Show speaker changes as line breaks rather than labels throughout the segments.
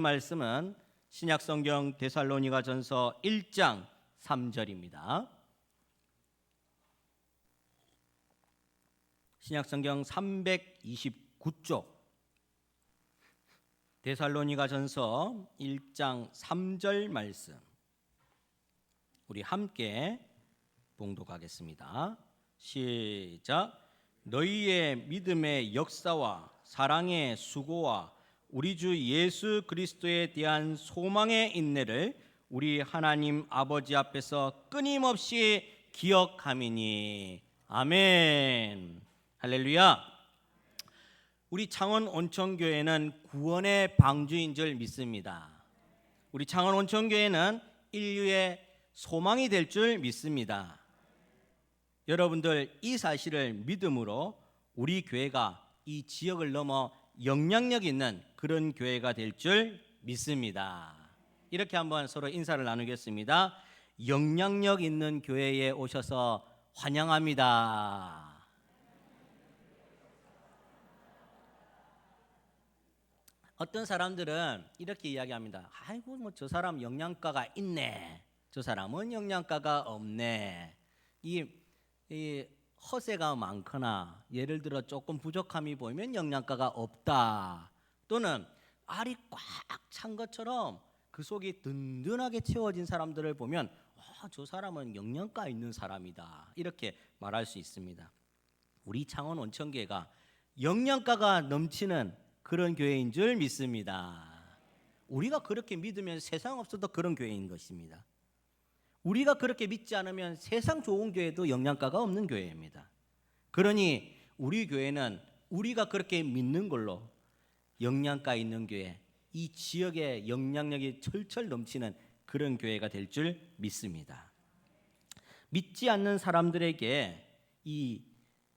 말씀은 신약성경 데살로니가전서 1장 3절입니다. 신약성경 329쪽 데살로니가전서 1장 3절 말씀 우리 함께 봉독하겠습니다. 시작. 너희의 믿음의 역사와 사랑의 수고와 우리 주 예수 그리스도에 대한 소망의 인내를 우리 하나님 아버지 앞에서 끊임없이 기억함이니. 아멘. 할렐루야. 우리 창원 온천교회는 구원의 방주인 줄 믿습니다. 우리 창원 온천교회는 인류의 소망이 될 줄 믿습니다. 여러분들 이 사실을 믿음으로 우리 교회가 이 지역을 넘어 영향력 있는 그런 교회가 될 줄 믿습니다. 이렇게 한번 서로 인사를 나누겠습니다. 영향력 있는 교회에 오셔서 환영합니다. 어떤 사람들은 이렇게 이야기합니다. 아이고 뭐 저 사람 영양가가 있네. 저 사람은 영양가가 없네. 이 허세가 많거나 예를 들어 조금 부족함이 보이면 영양가가 없다. 또는 알이 꽉 찬 것처럼 그 속이 든든하게 채워진 사람들을 보면 저 사람은 영양가 있는 사람이다. 이렇게 말할 수 있습니다. 우리 창원 온천교회가 영양가가 넘치는 그런 교회인 줄 믿습니다. 우리가 그렇게 믿으면 세상 없어도 그런 교회인 것입니다. 우리가 그렇게 믿지 않으면 세상 좋은 교회도 영양가가 없는 교회입니다. 그러니 우리 교회는 우리가 그렇게 믿는 걸로 영양가 있는 교회, 이 지역에 영향력이 철철 넘치는 그런 교회가 될 줄 믿습니다. 믿지 않는 사람들에게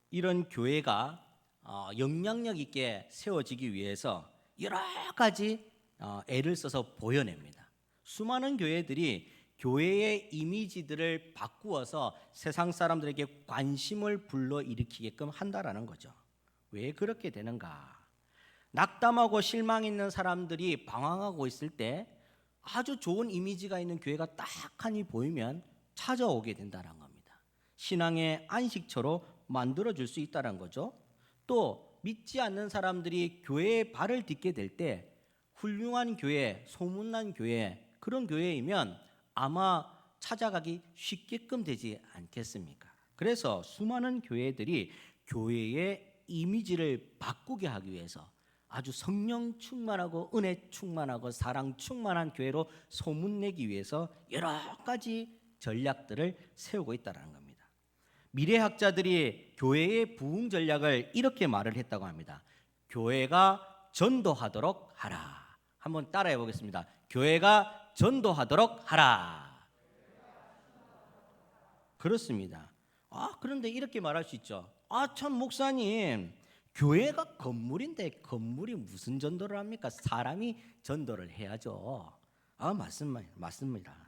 이런 교회가 영향력 있게 세워지기 위해서 여러 가지 애를 써서 보여냅니다. 수많은 교회들이 교회의 이미지들을 바꾸어서 세상 사람들에게 관심을 불러일으키게끔 한다라는 거죠. 왜 그렇게 되는가? 낙담하고 실망 있는 사람들이 방황하고 있을 때 아주 좋은 이미지가 있는 교회가 딱 하니 보이면 찾아오게 된다는 겁니다. 신앙의 안식처로 만들어줄 수 있다는 거죠. 또 믿지 않는 사람들이 교회에 발을 딛게 될 때 훌륭한 교회, 소문난 교회, 그런 교회이면 아마 찾아가기 쉽게끔 되지 않겠습니까? 그래서 수많은 교회들이 교회의 이미지를 바꾸게 하기 위해서 아주 성령 충만하고 은혜 충만하고 사랑 충만한 교회로 소문내기 위해서 여러 가지 전략들을 세우고 있다는 겁니다. 미래학자들이 교회의 부흥 전략을 이렇게 말을 했다고 합니다. 교회가 전도하도록 하라. 한번 따라해 보겠습니다. 교회가 전도하도록 하라. 그렇습니다. 그런데 이렇게 말할 수 있죠. 참 목사님, 교회가 건물인데 건물이 무슨 전도를 합니까? 사람이 전도를 해야죠. 맞습니다.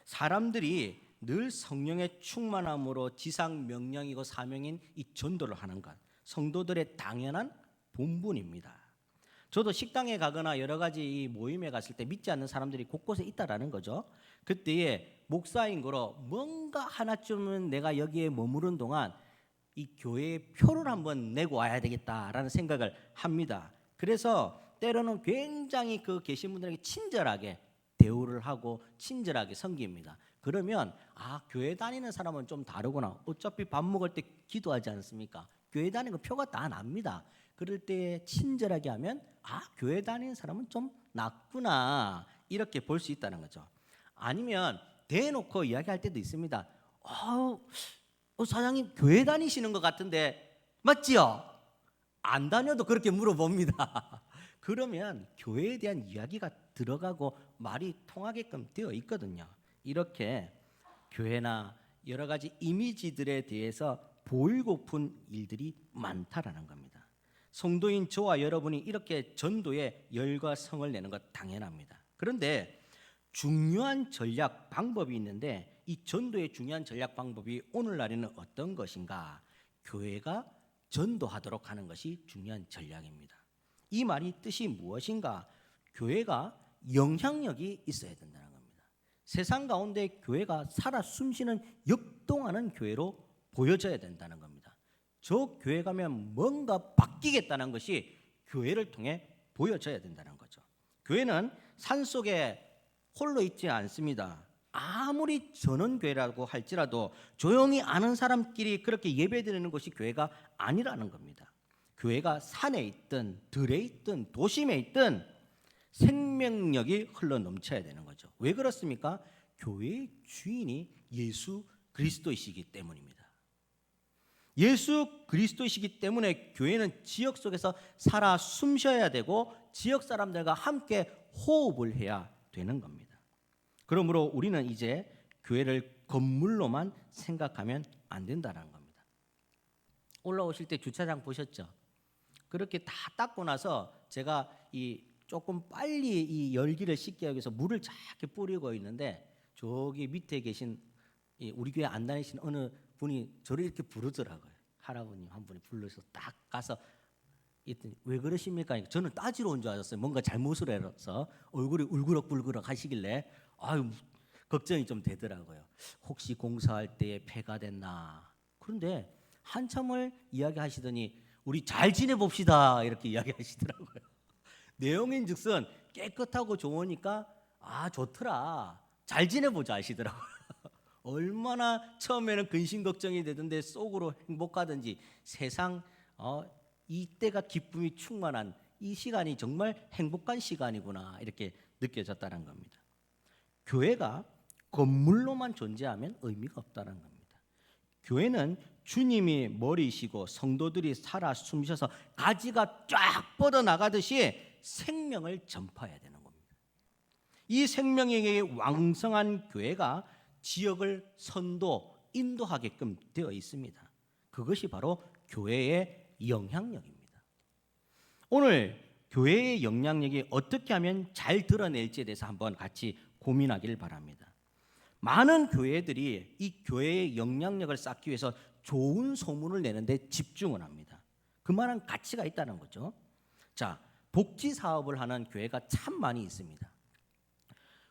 사람들이 늘 성령의 충만함으로 지상 명령이고 사명인 이 전도를 하는 것, 성도들의 당연한 본분입니다. 저도 식당에 가거나 여러 가지 이 모임에 갔을 때 믿지 않는 사람들이 곳곳에 있다라는 거죠. 그때에 목사인 거로 뭔가 하나쯤은 내가 여기에 머무른 동안 이 교회의 표를 한번 내고 와야 되겠다라는 생각을 합니다. 그래서 때로는 굉장히 그 계신 분들에게 친절하게 대우를 하고 친절하게 섬깁니다. 그러면 교회 다니는 사람은 좀 다르구나. 어차피 밥 먹을 때 기도하지 않습니까? 교회 다니는 거 표가 다 납니다. 그럴 때 친절하게 하면 교회 다니는 사람은 좀 낫구나 이렇게 볼 수 있다는 거죠. 아니면 대놓고 이야기할 때도 있습니다. 사장님 교회 다니시는 것 같은데 맞지요? 안 다녀도 그렇게 물어봅니다. 그러면 교회에 대한 이야기가 들어가고 말이 통하게끔 되어 있거든요. 이렇게 교회나 여러 가지 이미지들에 대해서 보이고픈 일들이 많다라는 겁니다. 성도인 저와 여러분이 이렇게 전도에 열과 성을 내는 것 당연합니다. 그런데 중요한 전략 방법이 있는데 이 전도의 중요한 전략 방법이 오늘날에는 어떤 것인가? 교회가 전도하도록 하는 것이 중요한 전략입니다. 이 말이 뜻이 무엇인가? 교회가 영향력이 있어야 된다는 겁니다. 세상 가운데 교회가 살아 숨쉬는 역동하는 교회로 보여져야 된다는 겁니다. 저 교회 가면 뭔가 바뀌겠다는 것이 교회를 통해 보여져야 된다는 거죠. 교회는 산속에 홀로 있지 않습니다. 아무리 전원교회라고 할지라도 조용히 아는 사람끼리 그렇게 예배드리는 것이 교회가 아니라는 겁니다. 교회가 산에 있든 들에 있든 도심에 있든 생명력이 흘러 넘쳐야 되는 거죠. 왜 그렇습니까? 교회의 주인이 예수 그리스도이시기 때문입니다. 예수 그리스도이시기 때문에 교회는 지역 속에서 살아 숨쉬어야 되고 지역 사람들과 함께 호흡을 해야 되는 겁니다. 그러므로 우리는 이제 교회를 건물로만 생각하면 안 된다는 겁니다. 올라오실 때 주차장 보셨죠? 그렇게 다 닦고 나서 제가 이 조금 빨리 이 열기를 식게 하기 위해서 물을 작게 뿌리고 있는데 저기 밑에 계신 우리 교회 안 다니신 어느 분이 저를 이렇게 부르더라고요. 할아버님 한 분이 불러서 딱 가서 있더니 왜 그러십니까? 저는 따지러 온 줄 알았어요. 뭔가 잘못을 해서 얼굴이 울그럭불그럭 하시길래 아유 걱정이 좀 되더라고요. 혹시 공사할 때에 폐가 됐나? 그런데 한참을 이야기하시더니 우리 잘 지내봅시다 이렇게 이야기하시더라고요. 내용인즉슨 깨끗하고 좋으니까 아 좋더라 잘 지내보자 하시더라고요. 얼마나 처음에는 근심 걱정이 되던데 속으로 행복하든지 세상 이때가 기쁨이 충만한 이 시간이 정말 행복한 시간이구나 이렇게 느껴졌다는 겁니다. 교회가 건물로만 존재하면 의미가 없다는 겁니다. 교회는 주님이 머리이시고 성도들이 살아 숨쉬어서 가지가 쫙 뻗어나가듯이 생명을 전파해야 되는 겁니다. 이 생명력이 왕성한 교회가 지역을 선도, 인도하게끔 되어 있습니다. 그것이 바로 교회의 영향력입니다. 오늘 교회의 영향력이 어떻게 하면 잘 드러낼지에 대해서 한번 같이 고민하기를 바랍니다. 많은 교회들이 이 교회의 영향력을 쌓기 위해서 좋은 소문을 내는데 집중을 합니다. 그만한 가치가 있다는 거죠. 자, 복지 사업을 하는 교회가 참 많이 있습니다.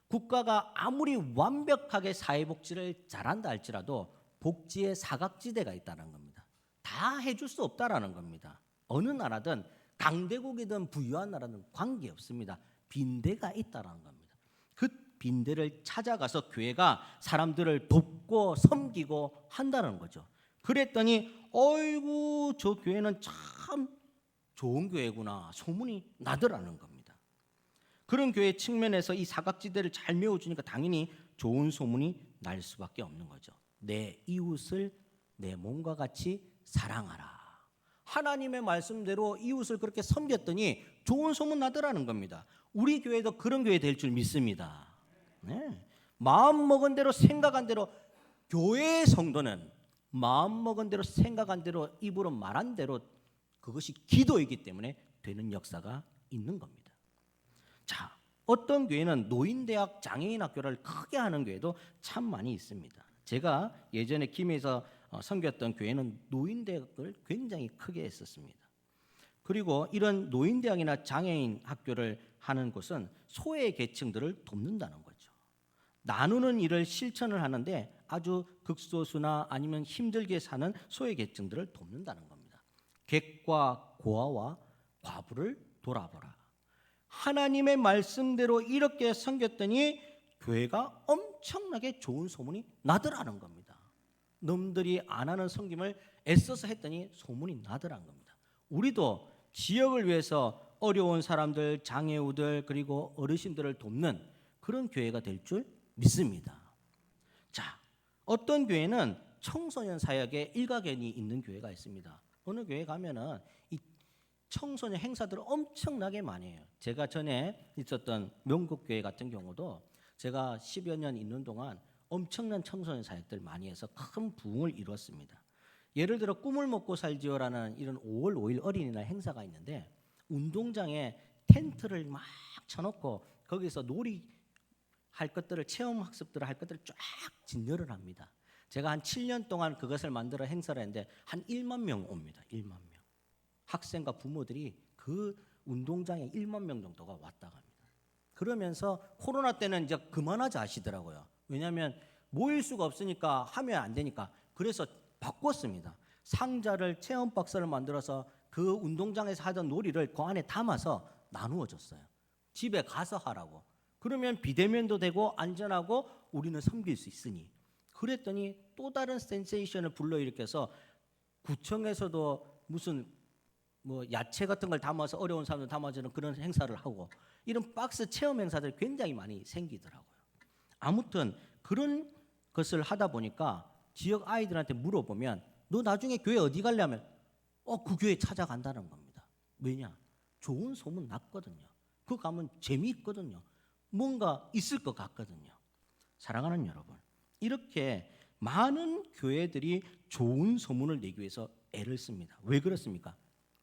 국가가 아무리 완벽하게 사회복지를 잘한다 할지라도 복지의 사각지대가 있다는 겁니다. 다 해줄 수 없다라는 겁니다. 어느 나라든 강대국이든 부유한 나라든 관계없습니다. 빈대가 있다는 겁니다. 그 빈대를 찾아가서 교회가 사람들을 돕고 섬기고 한다는 거죠. 그랬더니 어이구 저 교회는 참 좋은 교회구나 소문이 나더라는 겁니다. 그런 교회 측면에서 이 사각지대를 잘 메워주니까 당연히 좋은 소문이 날 수밖에 없는 거죠. 내 이웃을 내 몸과 같이 사랑하라. 하나님의 말씀대로 이웃을 그렇게 섬겼더니 좋은 소문 나더라는 겁니다. 우리 교회도 그런 교회 될 줄 믿습니다. 네. 마음 먹은 대로 생각한 대로 교회의 성도는 마음 먹은 대로 생각한 대로 입으로 말한 대로 그것이 기도이기 때문에 되는 역사가 있는 겁니다. 자, 어떤 교회는 노인대학 장애인학교를 크게 하는 교회도 참 많이 있습니다. 제가 예전에 김해에서 섬겼던 교회는 노인대학을 굉장히 크게 했었습니다. 그리고 이런 노인대학이나 장애인 학교를 하는 곳은 소외 계층들을 돕는다는 거죠. 나누는 일을 실천을 하는데 아주 극소수나 아니면 힘들게 사는 소외 계층들을 돕는다는 겁니다. 객과 고아와 과부를 돌아보라. 하나님의 말씀대로 이렇게 섬겼더니 교회가 엄청나게 좋은 소문이 나더라는 겁니다. 놈들이 안 하는 섬김을 애써서 했더니 소문이 나더라는 겁니다. 우리도 지역을 위해서 어려운 사람들, 장애우들 그리고 어르신들을 돕는 그런 교회가 될 줄 믿습니다. 자, 어떤 교회는 청소년 사역에 일가견이 있는 교회가 있습니다. 어느 교회 가면은 이 청소년 행사들을 엄청나게 많이 해요. 제가 전에 있었던 명국교회 같은 경우도 제가 10여 년 있는 동안 엄청난 청소년 사역들 많이 해서 큰 부흥을 이루었습니다. 예를 들어 꿈을 먹고 살지요라는 이런 5월 5일 어린이날 행사가 있는데 운동장에 텐트를 막 쳐놓고 거기서 놀이 할 것들을 체험 학습들을 할 것들을 쫙 진열을 합니다. 제가 한 7년 동안 그것을 만들어 행사를 했는데 한 1만 명 옵니다. 1만 명. 학생과 부모들이 그 운동장에 1만 명 정도가 왔다 갑니다. 그러면서 코로나 때는 이제 그만하자 하시더라고요. 왜냐하면 모일 수가 없으니까 하면 안 되니까. 그래서 바꿨습니다. 상자를 체험 박스를 만들어서 그 운동장에서 하던 놀이를 그 안에 담아서 나누어 줬어요. 집에 가서 하라고. 그러면 비대면도 되고 안전하고 우리는 섬길 수 있으니. 그랬더니 또 다른 센세이션을 불러일으켜서 구청에서도 무슨 뭐 야채 같은 걸 담아서 어려운 사람들 담아주는 그런 행사를 하고 이런 박스 체험 행사들이 굉장히 많이 생기더라고요. 아무튼 그런 것을 하다 보니까 지역 아이들한테 물어보면 너 나중에 교회 어디 갈래 하면 그 교회 찾아간다는 겁니다. 왜냐? 좋은 소문 났거든요. 그 가면 재미있거든요. 뭔가 있을 것 같거든요. 사랑하는 여러분, 이렇게 많은 교회들이 좋은 소문을 내기 위해서 애를 씁니다. 왜 그렇습니까?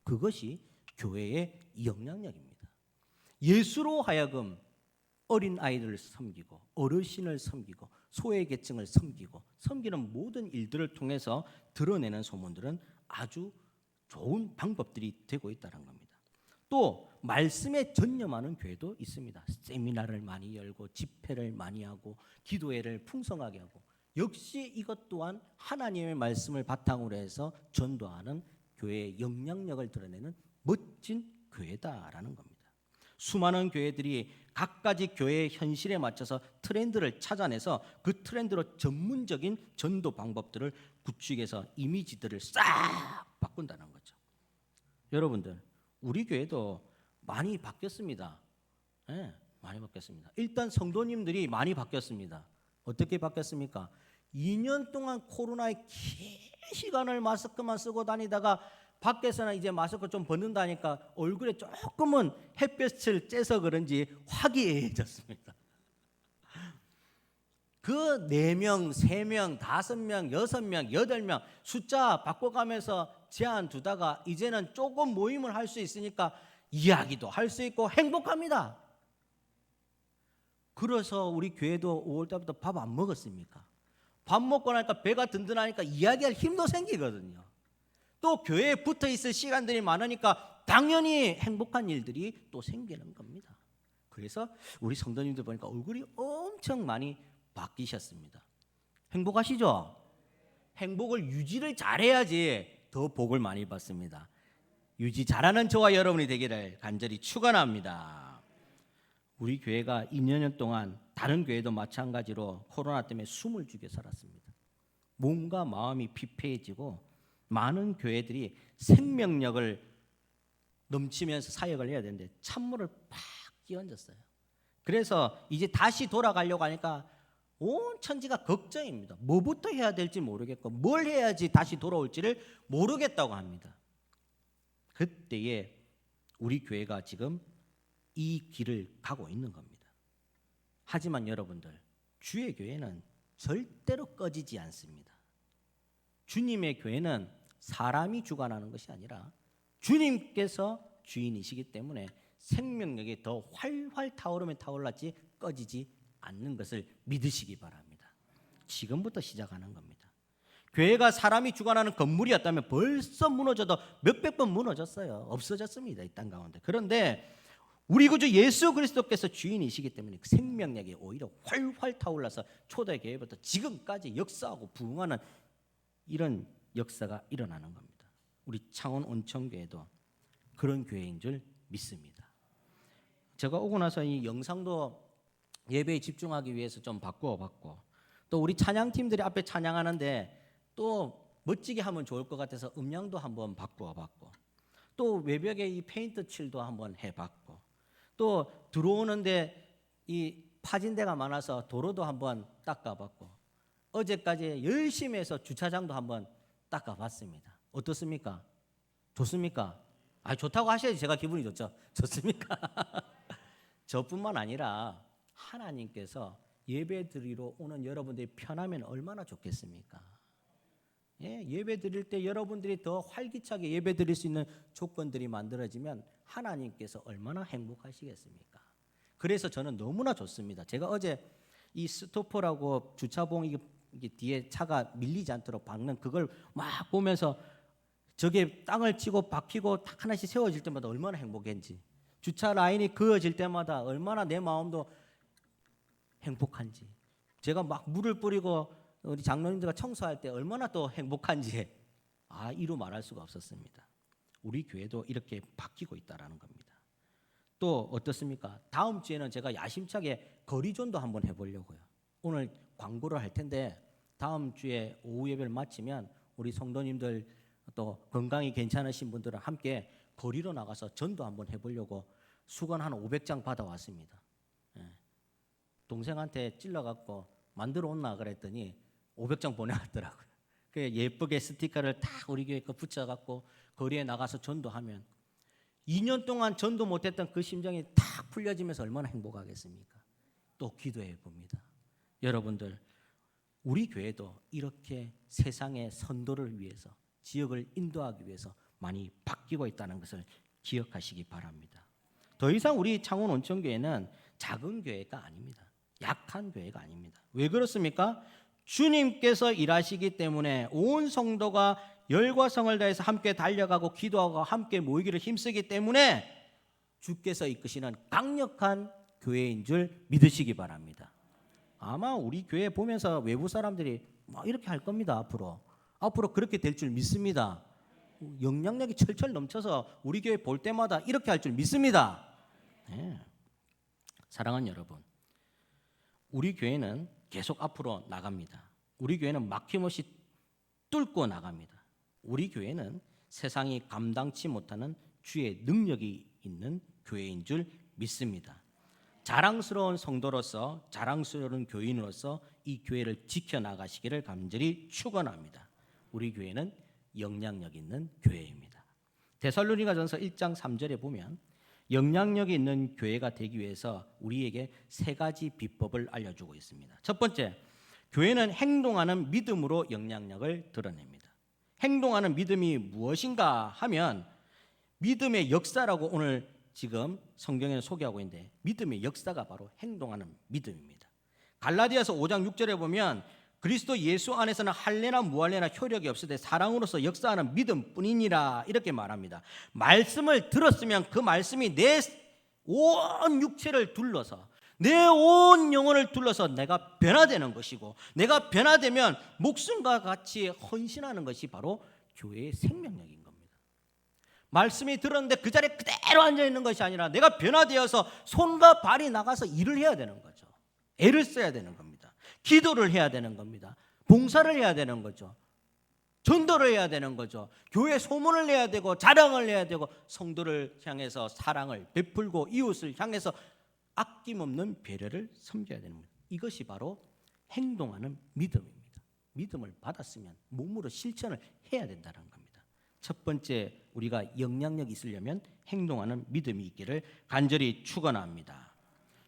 그것이 교회의 영향력입니다. 예수로 하여금 어린 아이들을 섬기고 어르신을 섬기고 소외계층을 섬기고 섬기는 모든 일들을 통해서 드러내는 소문들은 아주 좋은 방법들이 되고 있다는 겁니다. 또 말씀에 전념하는 교회도 있습니다. 세미나를 많이 열고 집회를 많이 하고 기도회를 풍성하게 하고 역시 이것 또한 하나님의 말씀을 바탕으로 해서 전도하는 교회의 영향력을 드러내는 멋진 교회다라는 겁니다. 수많은 교회들이 각가지 교회의 현실에 맞춰서 트렌드를 찾아내서 그 트렌드로 전문적인 전도 방법들을 구축해서 이미지들을 싹 바꾼다는 거죠. 여러분들, 우리 교회도 많이 바뀌었습니다. 네, 많이 바뀌었습니다. 일단 성도님들이 많이 바뀌었습니다. 어떻게 바뀌었습니까? 2년 동안 코로나에 긴 시간을 마스크만 쓰고 다니다가 밖에서는 이제 마스크 좀 벗는다니까 얼굴에 조금은 햇볕을 쬐서 그런지 화기애애해졌습니다. 그 4명, 3명, 5명, 6명, 8명 숫자 바꿔가면서 제한 두다가 이제는 조금 모임을 할 수 있으니까 이야기도 할 수 있고 행복합니다. 그래서 우리 교회도 5월 달부터 밥 안 먹었습니까? 밥 먹고 나니까 배가 든든하니까 이야기할 힘도 생기거든요. 또 교회에 붙어 있을 시간들이 많으니까 당연히 행복한 일들이 또 생기는 겁니다. 그래서 우리 성도님들 보니까 얼굴이 엄청 많이 바뀌셨습니다. 행복하시죠? 행복을 유지를 잘해야지 더 복을 많이 받습니다. 유지 잘하는 저와 여러분이 되기를 간절히 축원합니다. 우리 교회가 2년 동안 다른 교회도 마찬가지로 코로나 때문에 숨을 죽여 살았습니다. 몸과 마음이 피폐해지고 많은 교회들이 생명력을 넘치면서 사역을 해야 되는데 찬물을 팍 끼얹었어요. 그래서 이제 다시 돌아가려고 하니까 온 천지가 걱정입니다. 뭐부터 해야 될지 모르겠고 뭘 해야지 다시 돌아올지를 모르겠다고 합니다. 그때에 우리 교회가 지금 이 길을 가고 있는 겁니다. 하지만 여러분들, 주의 교회는 절대로 꺼지지 않습니다. 주님의 교회는 사람이 주관하는 것이 아니라 주님께서 주인이시기 때문에 생명력이 더 활활 타오르면 타올랐지 꺼지지 않는 것을 믿으시기 바랍니다. 지금부터 시작하는 겁니다. 교회가 사람이 주관하는 건물이었다면 벌써 무너져도 몇백 번 무너졌어요. 없어졌습니다. 이 땅 가운데. 그런데 우리 구주 예수 그리스도께서 주인이시기 때문에 생명력이 오히려 활활 타올라서 초대교회부터 지금까지 역사하고 부흥하는 이런 역사가 일어나는 겁니다. 우리 창원 온천교회도 그런 교회인 줄 믿습니다. 제가 오고 나서 이 영상도 예배에 집중하기 위해서 좀 바꾸어 봤고 또 우리 찬양팀들이 앞에 찬양하는데 또 멋지게 하면 좋을 것 같아서 음량도 한번 바꾸어 봤고 또 외벽에 이 페인트 칠도 한번 해봤고 또 들어오는데 이 파진 데가 많아서 도로도 한번 닦아봤고 어제까지 열심히 해서 주차장도 한번 닦아봤습니다. 어떻습니까? 좋습니까? 좋다고 하셔야지 제가 기분이 좋죠. 좋습니까? 저뿐만 아니라 하나님께서 예배 드리러 오는 여러분들이 편하면 얼마나 좋겠습니까? 예배 드릴 때 여러분들이 더 활기차게 예배 드릴 수 있는 조건들이 만들어지면 하나님께서 얼마나 행복하시겠습니까? 그래서 저는 너무나 좋습니다. 제가 어제 이 스토퍼라고 주차봉 이게 뒤에 차가 밀리지 않도록 박는 그걸 막 보면서 저게 땅을 치고 박히고 딱 하나씩 세워질 때마다 얼마나 행복했는지 주차 라인이 그어질 때마다 얼마나 내 마음도 행복한지, 제가 막 물을 뿌리고 우리 장로님들과 청소할 때 얼마나 또 행복한지 이루 말할 수가 없었습니다. 우리 교회도 이렇게 바뀌고 있다라는 겁니다. 또 어떻습니까? 다음 주에는 제가 야심차게 거리존도 한번 해보려고요. 오늘 광고를 할 텐데 다음 주에 오후 예배를 마치면 우리 성도님들 또 건강이 괜찮으신 분들은 함께 거리로 나가서 전도 한번 해보려고 수건 한 500장 받아왔습니다. 동생한테 찔러갖고 만들어 온나 그랬더니 500장 보내왔더라고요. 그 예쁘게 스티커를 딱 우리 교회 거 붙여갖고 거리에 나가서 전도하면 2년 동안 전도 못했던 그 심정이 탁 풀려지면서 얼마나 행복하겠습니까? 또 기도해 봅니다. 여러분들, 우리 교회도 이렇게 세상의 선도를 위해서, 지역을 인도하기 위해서 많이 바뀌고 있다는 것을 기억하시기 바랍니다. 더 이상 우리 창원 온천교회는 작은 교회가 아닙니다. 약한 교회가 아닙니다. 왜 그렇습니까? 주님께서 일하시기 때문에 온 성도가 열과 성을 다해서 함께 달려가고 기도하고 함께 모이기를 힘쓰기 때문에 주께서 이끄시는 강력한 교회인 줄 믿으시기 바랍니다. 아마 우리 교회 보면서 외부 사람들이 이렇게 할 겁니다. 앞으로 그렇게 될 줄 믿습니다. 영향력이 철철 넘쳐서 우리 교회 볼 때마다 이렇게 할 줄 믿습니다. 네. 사랑하는 여러분, 우리 교회는 계속 앞으로 나갑니다. 우리 교회는 막힘없이 뚫고 나갑니다. 우리 교회는 세상이 감당치 못하는 주의 능력이 있는 교회인 줄 믿습니다. 자랑스러운 성도로서, 자랑스러운 교인으로서 이 교회를 지켜나가시기를 간절히 축원합니다. 우리 교회는 영향력 있는 교회입니다. 데살로니가전서 1장 3절에 보면 영향력이 있는 교회가 되기 위해서 우리에게 세 가지 비법을 알려주고 있습니다. 첫 번째, 교회는 행동하는 믿음으로 영향력을 드러냅니다. 행동하는 믿음이 무엇인가 하면 믿음의 역사라고 오늘 지금 성경에 소개하고 있는데, 믿음의 역사가 바로 행동하는 믿음입니다. 갈라디아서 5장 6절에 보면 그리스도 예수 안에서는 할례나 무할례나 효력이 없으되 사랑으로서 역사하는 믿음뿐이니라 이렇게 말합니다. 말씀을 들었으면 그 말씀이 내 온 육체를 둘러서, 내 온 영혼을 둘러서 내가 변화되는 것이고, 내가 변화되면 목숨과 같이 헌신하는 것이 바로 교회의 생명력인 겁니다. 말씀이 들었는데 그 자리에 그대로 앉아있는 것이 아니라 내가 변화되어서 손과 발이 나가서 일을 해야 되는 거죠. 애를 써야 되는 겁니다. 기도를 해야 되는 겁니다. 봉사를 해야 되는 거죠. 전도를 해야 되는 거죠. 교회 소문을 내야 되고 자랑을 해야 되고 성도를 향해서 사랑을 베풀고 이웃을 향해서 아낌없는 배려를 섬겨야 되는 겁니다. 이것이 바로 행동하는 믿음입니다. 믿음을 받았으면 몸으로 실천을 해야 된다는 겁니다. 첫 번째, 우리가 영향력이 있으려면 행동하는 믿음이 있기를 간절히 축원합니다.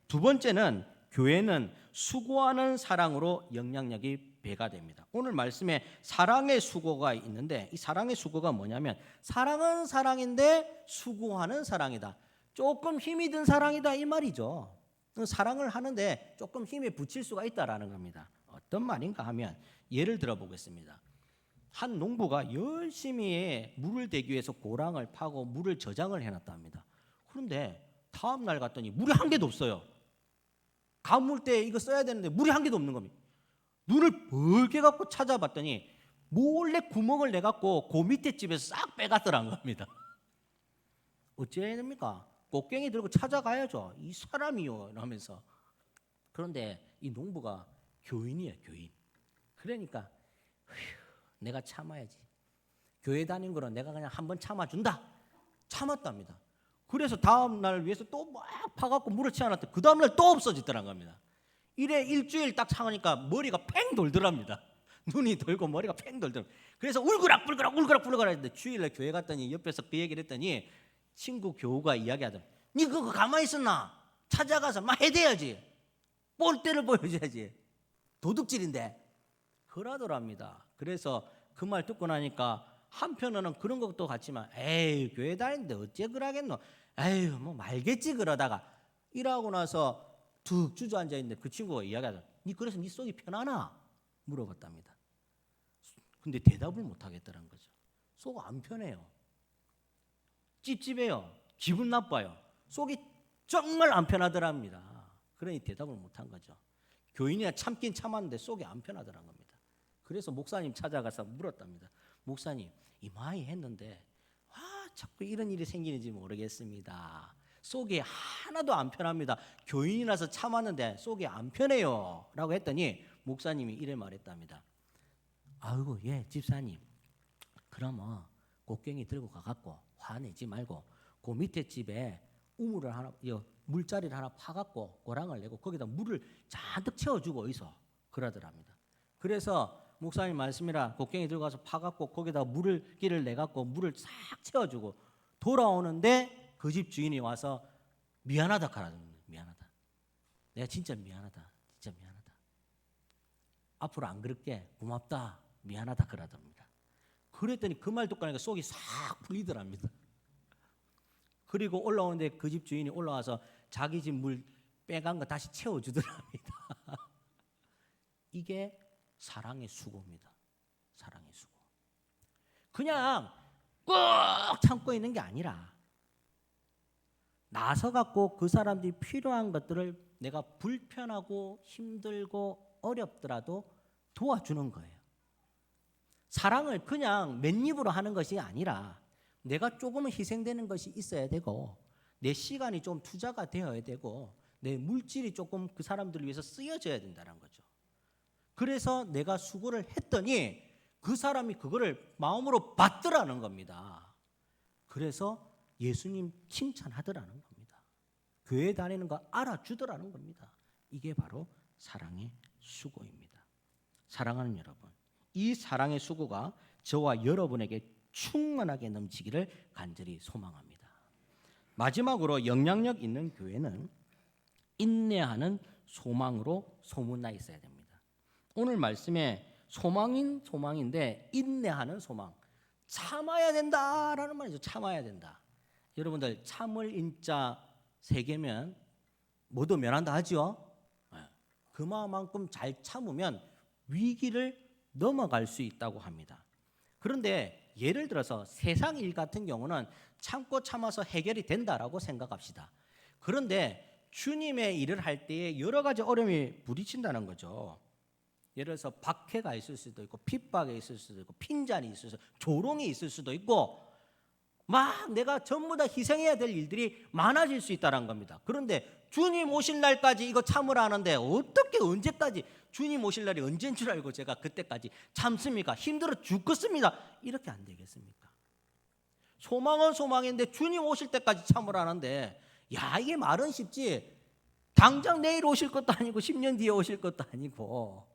두 번째는 교회는 수고하는 사랑으로 영향력이 배가 됩니다. 오늘 말씀에 사랑의 수고가 있는데, 이 사랑의 수고가 뭐냐면 사랑은 사랑인데 수고하는 사랑이다. 조금 힘이 든 사랑이다 이 말이죠. 사랑을 하는데 조금 힘에 붙일 수가 있다라는 겁니다. 어떤 말인가 하면 예를 들어 보겠습니다. 한 농부가 열심히 물을 대기 위해서 고랑을 파고 물을 저장을 해놨답니다. 그런데 다음 날 갔더니 물이 한 개도 없어요. 가물 때 이거 써야 되는데 물이 한 개도 없는 겁니다. 눈을 벌게 갖고 찾아봤더니 몰래 구멍을 내갖고 그 밑에 집에서 싹 빼갔더라는 겁니다. 어찌해야 됩니까? 꽃갱이 들고 찾아가야죠. 이 사람이요 이러면서. 그런데 이 농부가 교인이에요, 교인. 그러니까 내가 참아야지. 교회 다닌 거는 내가 그냥 한번 참아준다. 참았답니다. 그래서 다음 날 위해서 또 막 파갖고 물을 채워놨더니 그 다음 날 또 없어지더란 겁니다. 이래 일주일 딱 참으니까 머리가 팽 돌더랍니다. 눈이 돌고 머리가 팽 돌더라. 그래서 울그락불그락 했는데 주일날 교회 갔더니 옆에서 그 얘기를 했더니 친구 교우가 이야기하더라. 니 그거 가만히 있었나? 찾아가서 막 해대야지. 볼 때를 보여줘야지. 도둑질인데. 그러더랍니다. 그래서 그 말 듣고 나니까 한편으로는 그런 것도 같지만 에이 교회 다니는데 어째 그러겠노. 에휴 뭐 말겠지 그러다가 일하고 나서 툭 주저앉아 있는데 그 친구가 이야기하더라. 니 그래서 니 속이 편하나? 물어봤답니다. 근데 대답을 못 하겠다는 거죠. 속 안 편해요. 찝찝해요. 기분 나빠요. 속이 정말 안 편하더랍니다. 그러니 대답을 못한 거죠. 교인이야 참긴 참았는데 속이 안 편하더란 겁니다. 그래서 목사님 찾아가서 물었답니다. 목사님, 이마이 했는데 자꾸 이런 일이 생기는지 모르겠습니다. 속이 하나도 안 편합니다. 교인이라서 참았는데 속이 안 편해요 라고 했더니 목사님이 이래 말했답니다. 아이고 예 집사님, 그러면 곡괭이 들고 가갖고 화내지 말고 그 밑에 집에 우물을 하나, 물자리를 하나 파갖고 고랑을 내고 거기다 물을 잔뜩 채워주고 있어 그러더랍니다. 그래서 목사님 말씀이라 곡괭이 들고 가서 파갖고 거기다 물기를 내갖고 물을 싹 채워주고 돌아오는데 그 집 주인이 와서 미안하다 하라던데. 미안하다. 내가 진짜 미안하다. 진짜 미안하다. 앞으로 안 그럴게. 고맙다. 미안하다 그러답니다. 그랬더니 그 말 듣고 나니까 속이 싹 풀리더랍니다. 그리고 올라오는데 그 집 주인이 올라와서 자기 집 물 빼간 거 다시 채워주더랍니다. 이게 사랑의 수고입니다. 사랑의 수고. 그냥 꾹 참고 있는 게 아니라 나서 갖고 그 사람들이 필요한 것들을 내가 불편하고 힘들고 어렵더라도 도와주는 거예요. 사랑을 그냥 맨입으로 하는 것이 아니라 내가 조금은 희생되는 것이 있어야 되고 내 시간이 좀 투자가 되어야 되고 내 물질이 조금 그 사람들을 위해서 쓰여져야 된다는 거죠. 그래서 내가 수고를 했더니 그 사람이 그거를 마음으로 받더라는 겁니다. 그래서 예수님 칭찬하더라는 겁니다. 교회 다니는 거 알아주더라는 겁니다. 이게 바로 사랑의 수고입니다. 사랑하는 여러분, 이 사랑의 수고가 저와 여러분에게 충만하게 넘치기를 간절히 소망합니다. 마지막으로 영향력 있는 교회는 인내하는 소망으로 소문나 있어야 됩니다. 오늘 말씀에 소망인데 인내하는 소망, 참아야 된다라는 말이죠. 참아야 된다. 여러분들 참을 인자 세 개면 모두 면한다 하죠. 그만큼 잘 참으면 위기를 넘어갈 수 있다고 합니다. 그런데 예를 들어서 세상 일 같은 경우는 참고 참아서 해결이 된다라고 생각합시다. 그런데 주님의 일을 할 때에 여러 가지 어려움이 부딪힌다는 거죠. 예를 들어서 박해가 있을 수도 있고 핍박이 있을 수도 있고 핀잔이 있을 수도 있고 조롱이 있을 수도 있고 막 내가 전부 다 희생해야 될 일들이 많아질 수 있다는 겁니다. 그런데 주님 오실 날까지 이거 참으라 하는데 어떻게 언제까지 주님 오실 날이 언제인 줄 알고 제가 그때까지 참습니까? 힘들어 죽겠습니다. 이렇게 안 되겠습니까? 소망은 소망인데 주님 오실 때까지 참으라 하는데 야 이게 말은 쉽지 당장 내일 오실 것도 아니고 10년 뒤에 오실 것도 아니고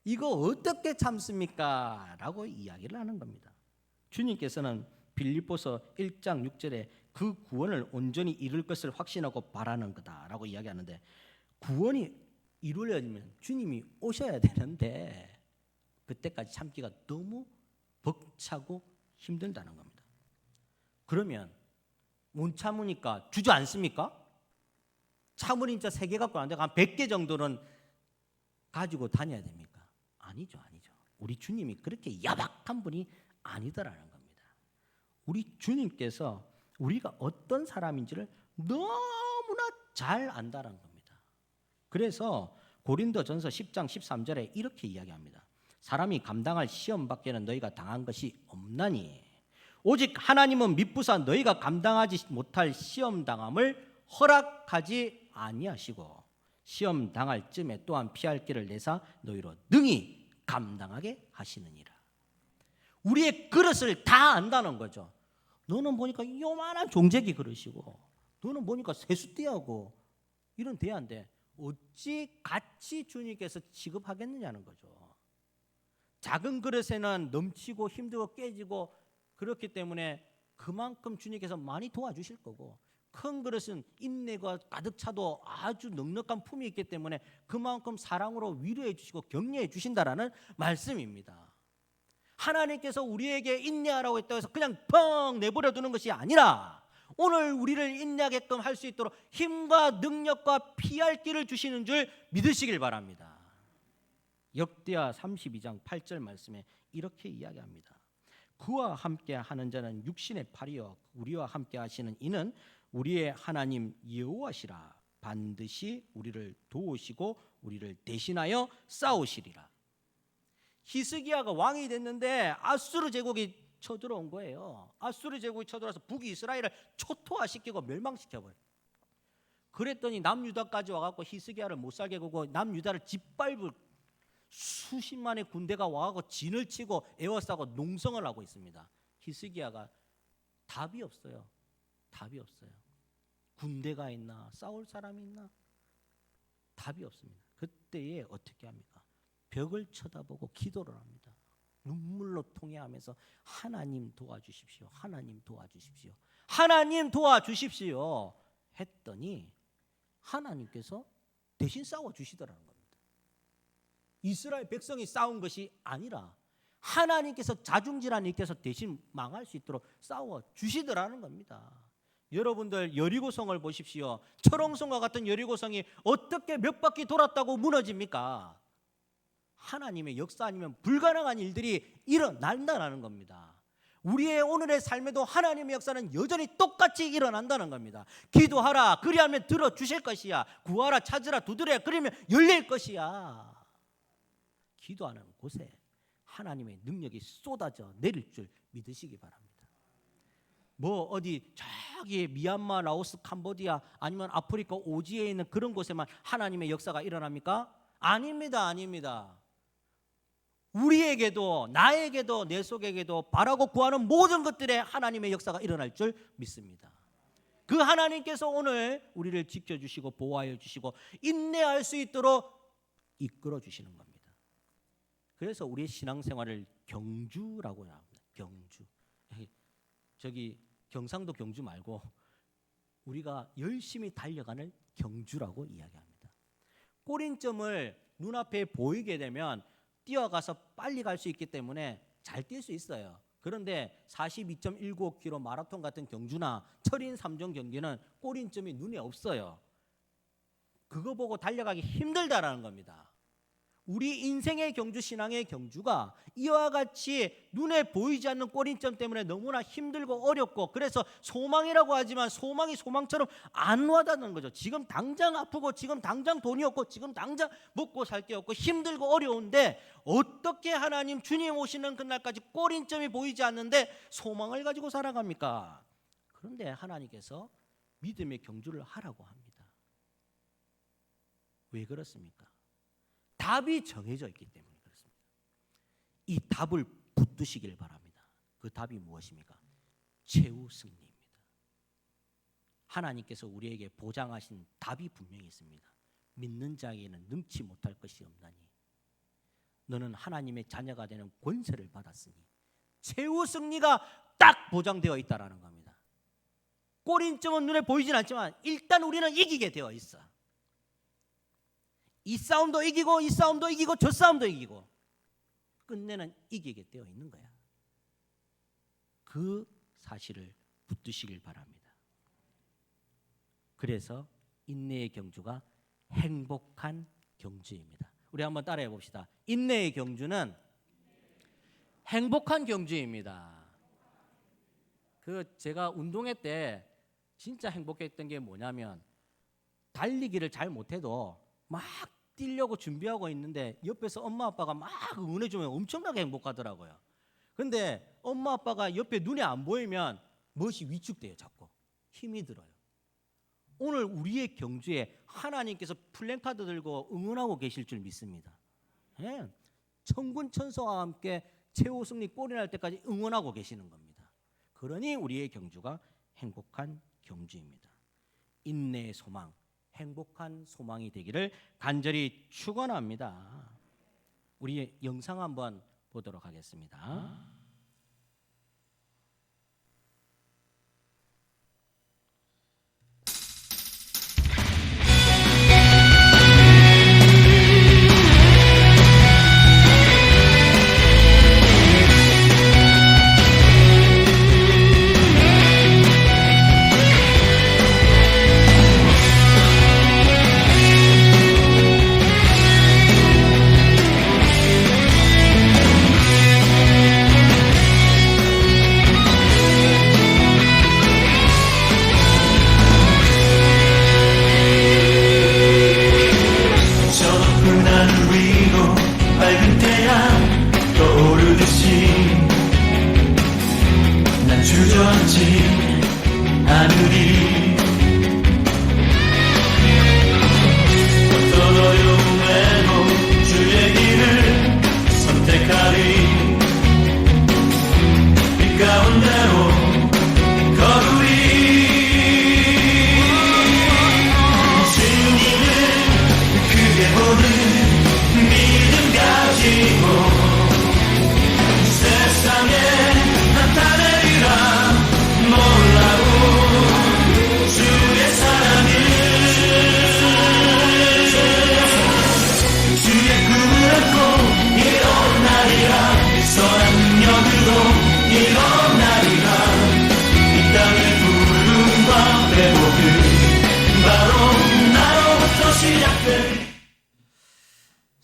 이거 어떻게 참습니까? 라고 이야기를 하는 겁니다. 주님께서는 빌립보서 1장 6절에 그 구원을 온전히 이룰 것을 확신하고 바라는 거다라고 이야기하는데 구원이 이루어지면 주님이 오셔야 되는데 그때까지 참기가 너무 벅차고 힘들다는 겁니다. 그러면 못 참으니까 주저앉습니까? 참을 인자 3개 갖고 안 되고 한 100개 정도는 가지고 다녀야 됩니까? 아니죠. 우리 주님이 그렇게 야박한 분이 아니더라는 겁니다. 우리 주님께서 우리가 어떤 사람인지를 너무나 잘 안다는 겁니다. 그래서 고린도전서 10장 13절에 이렇게 이야기합니다. 사람이 감당할 시험 밖에는 너희가 당한 것이 없나니 오직 하나님은 미쁘사 너희가 감당하지 못할 시험 당함을 허락하지 아니하시고 시험 당할 쯤에 또한 피할 길을 내사 너희로 능히 감당하게 하시느니라. 우리의 그릇을 다 안다는 거죠. 너는 보니까 요만한 종재기 그릇이고 너는 보니까 세숫대하고 이런 대야인데 어찌 같이 주님께서 취급하겠느냐는 거죠. 작은 그릇에는 넘치고 힘들고 깨지고 그렇기 때문에 그만큼 주님께서 많이 도와주실 거고 큰 그릇은 인내가 가득 차도 아주 넉넉한 품이 있기 때문에 그만큼 사랑으로 위로해 주시고 격려해 주신다라는 말씀입니다. 하나님께서 우리에게 인내하라고 했다고 해서 그냥 펑 내버려 두는 것이 아니라 오늘 우리를 인내하게끔 할 수 있도록 힘과 능력과 피할 길을 주시는 줄 믿으시길 바랍니다. 역대하 32장 8절 말씀에 이렇게 이야기합니다. 그와 함께 하는 자는 육신의 팔이요 우리와 함께 하시는 이는 우리의 하나님 여호와시라. 반드시 우리를 도우시고 우리를 대신하여 싸우시리라. 히스기야가 왕이 됐는데 아수르 제국이 쳐들어온 거예요. 아수르 제국이 쳐들어와서 북이스라엘을 초토화시키고 멸망시켜버려요. 그랬더니 남유다까지 와갖고 히스기야를 못 살게 구고 남유다를 짓밟을 수십만의 군대가 와갖고 진을 치고 에워싸고 농성을 하고 있습니다. 히스기야가 답이 없어요. 답이 없어요. 군대가 있나? 싸울 사람이 있나? 답이 없습니다. 그때에 어떻게 합니까? 벽을 쳐다보고 기도를 합니다. 눈물로 통해하면서 하나님 도와주십시오. 하나님 도와주십시오. 하나님 도와주십시오. 했더니 하나님께서 대신 싸워주시더라는 겁니다. 이스라엘 백성이 싸운 것이 아니라 하나님께서 자중질환 일으켜서 대신 망할 수 있도록 싸워주시더라는 겁니다. 여러분들 여리고성을 보십시오. 철옹성과 같은 여리고성이 어떻게 몇 바퀴 돌았다고 무너집니까? 하나님의 역사 아니면 불가능한 일들이 일어난다는 겁니다. 우리의 오늘의 삶에도 하나님의 역사는 여전히 똑같이 일어난다는 겁니다. 기도하라 그리하면 들어주실 것이야. 구하라 찾으라 두드려야 그러면 열릴 것이야. 기도하는 곳에 하나님의 능력이 쏟아져 내릴 줄 믿으시기 바랍니다. 뭐 어디 저기 미얀마, 라오스, 캄보디아 아니면 아프리카 오지에 있는 그런 곳에만 하나님의 역사가 일어납니까? 아닙니다. 아닙니다. 우리에게도 나에게도 내 속에게도 바라고 구하는 모든 것들에 하나님의 역사가 일어날 줄 믿습니다. 그 하나님께서 오늘 우리를 지켜주시고 보호하여 주시고 인내할 수 있도록 이끌어 주시는 겁니다. 그래서 우리의 신앙생활을 경주라고 합니다. 경주. 저기 경상도 경주 말고 우리가 열심히 달려가는 경주라고 이야기합니다. 꼬린점을 눈앞에 보이게 되면 뛰어가서 빨리 갈 수 있기 때문에 잘 뛸 수 있어요. 그런데 42.195km 마라톤 같은 경주나 철인 3종 경기는 꼬린점이 눈에 없어요. 그거 보고 달려가기 힘들다라는 겁니다. 우리 인생의 경주, 신앙의 경주가 이와 같이 눈에 보이지 않는 꼬린점 때문에 너무나 힘들고 어렵고 그래서 소망이라고 하지만 소망이 소망처럼 안 와닿는 거죠. 지금 당장 아프고 지금 당장 돈이 없고 지금 당장 먹고 살 게 없고 힘들고 어려운데 어떻게 하나님 주님 오시는 그날까지 꼬린점이 보이지 않는데 소망을 가지고 살아갑니까? 그런데 하나님께서 믿음의 경주를 하라고 합니다. 왜 그렇습니까? 답이 정해져 있기 때문에 그렇습니다. 이 답을 붙드시길 바랍니다. 그 답이 무엇입니까? 최후 승리입니다. 하나님께서 우리에게 보장하신 답이 분명히 있습니다. 믿는 자에게는 능치 못할 것이 없나니 너는 하나님의 자녀가 되는 권세를 받았으니 최후 승리가 딱 보장되어 있다라는 겁니다. 꼬린점은 눈에 보이진 않지만 일단 우리는 이기게 되어 있어. 이 싸움도 이기고 이 싸움도 이기고 저 싸움도 이기고 끝내는 이기게 되어 있는 거야. 그 사실을 붙드시길 바랍니다. 그래서 인내의 경주가 행복한 경주입니다. 우리 한번 따라해 봅시다. 인내의 경주는 행복한 경주입니다. 제가 운동회 때 진짜 행복했던 게 뭐냐면 달리기를 잘 못해도 막 뛰려고 준비하고 있는데 옆에서 엄마 아빠가 막 응원해 주면 엄청나게 행복하더라고요. 근데 엄마 아빠가 옆에 눈에 안 보이면 멋이 위축돼요. 자꾸 힘이 들어요. 오늘 우리의 경주에 하나님께서 플랜카드 들고 응원하고 계실 줄 믿습니다. 예. 천군 천사와 함께 최후 승리 골이 날 때까지 응원하고 계시는 겁니다. 그러니 우리의 경주가 행복한 경주입니다. 인내의 소망, 행복한 소망이 되기를 간절히 축원합니다. 우리 영상 한번 보도록 하겠습니다.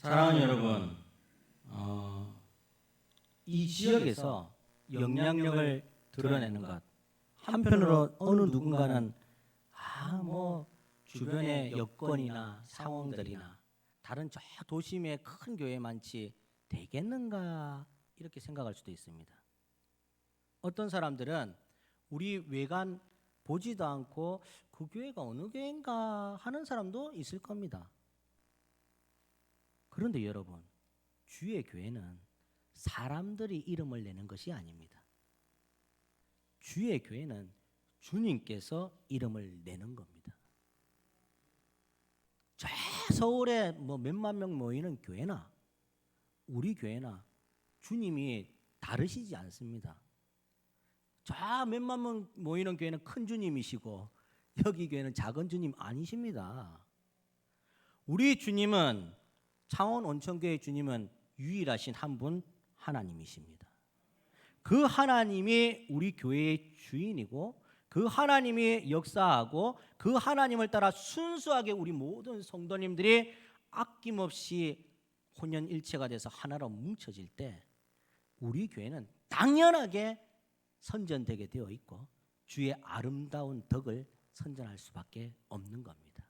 사랑하는 여러분, 이 지역에서 영향력을 드러내는 것, 한편으로 어느 누군가는 뭐 주변의 여건이나 상황들이나 다른 저 도심에 큰 교회 많지 되겠는가 이렇게 생각할 수도 있습니다. 어떤 사람들은 우리 외관 보지도 않고 그 교회가 어느 교회인가 하는 사람도 있을 겁니다. 그런데 여러분, 주의 교회는 사람들이 이름을 내는 것이 아닙니다. 주의 교회는 주님께서 이름을 내는 겁니다. 저 서울에 뭐 몇만 명 모이는 교회나 우리 교회나 주님이 다르시지 않습니다. 저 몇만 명 모이는 교회는 큰 주님이시고 여기 교회는 작은 주님 아니십니다. 우리 주님은, 창원 온천교회 주님은 유일하신 한 분 하나님이십니다. 그 하나님이 우리 교회의 주인이고 그 하나님이 역사하고 그 하나님을 따라 순수하게 우리 모든 성도님들이 아낌없이 혼연일체가 돼서 하나로 뭉쳐질 때 우리 교회는 당연하게 선전되게 되어 있고 주의 아름다운 덕을 선전할 수밖에 없는 겁니다.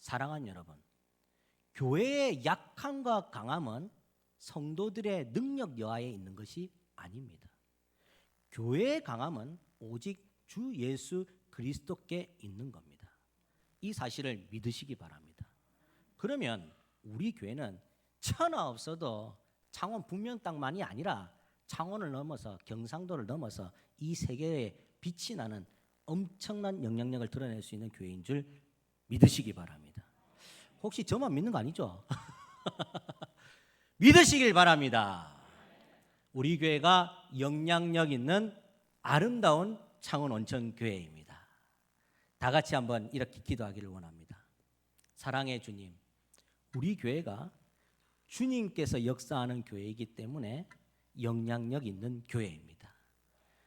사랑하는 여러분, 교회의 약함과 강함은 성도들의 능력 여하에 있는 것이 아닙니다. 교회의 강함은 오직 주 예수 그리스도께 있는 겁니다. 이 사실을 믿으시기 바랍니다. 그러면 우리 교회는 천하 없어도 창원 북면 땅만이 아니라 창원을 넘어서 경상도를 넘어서 이 세계에 빛이 나는 엄청난 영향력을 드러낼 수 있는 교회인 줄 믿으시기 바랍니다. 혹시 저만 믿는 거 아니죠? 믿으시길 바랍니다. 우리 교회가 영향력 있는 아름다운 창원 온천교회입니다. 다 같이 한번 이렇게 기도하기를 원합니다. 사랑의 주님, 우리 교회가 주님께서 역사하는 교회이기 때문에 영향력 있는 교회입니다.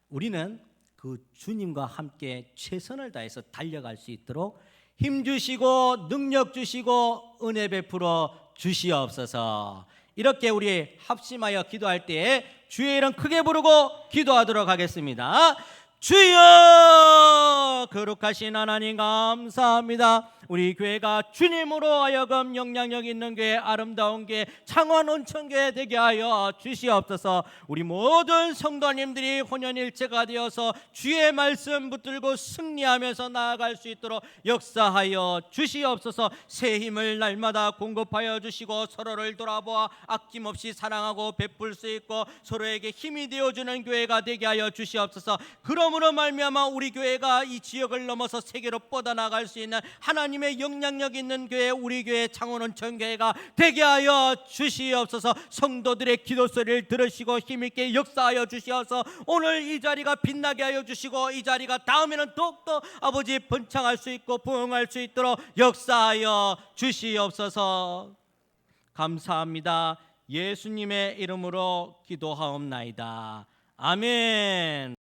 우리는 그 주님과 함께 최선을 다해서 달려갈 수 있도록 힘 주시고 능력 주시고 은혜 베풀어 주시옵소서. 이렇게 우리 합심하여 기도할 때에 주의 이름 크게 부르고 기도하도록 하겠습니다. 주여, 거룩하신 하나님 감사합니다. 우리 교회가 주님으로 하여금 영향력 있는 교회, 아름다운 교회, 창원 온천교회 되게 하여 주시옵소서. 우리 모든 성도님들이 혼연일체가 되어서 주의 말씀 붙들고 승리하면서 나아갈 수 있도록 역사하여 주시옵소서. 새 힘을 날마다 공급하여 주시고 서로를 돌아보아 아낌없이 사랑하고 베풀 수 있고 서로에게 힘이 되어주는 교회가 되게 하여 주시옵소서. 그러므로 말미암아 우리 교회가 이 지역을 넘어서 세계로 뻗어나갈 수 있는 하나님의 영향력 있는 교회, 우리 교회 창원 온천교회가 되게 하여 주시옵소서. 성도들의 기도 소리를 들으시고 힘있게 역사하여 주시어서 오늘 이 자리가 빛나게 하여 주시고 이 자리가 다음에는 더욱더 아버지 번창할 수 있고 부흥할 수 있도록 역사하여 주시옵소서. 감사합니다. 예수님의 이름으로 기도하옵나이다. 아멘.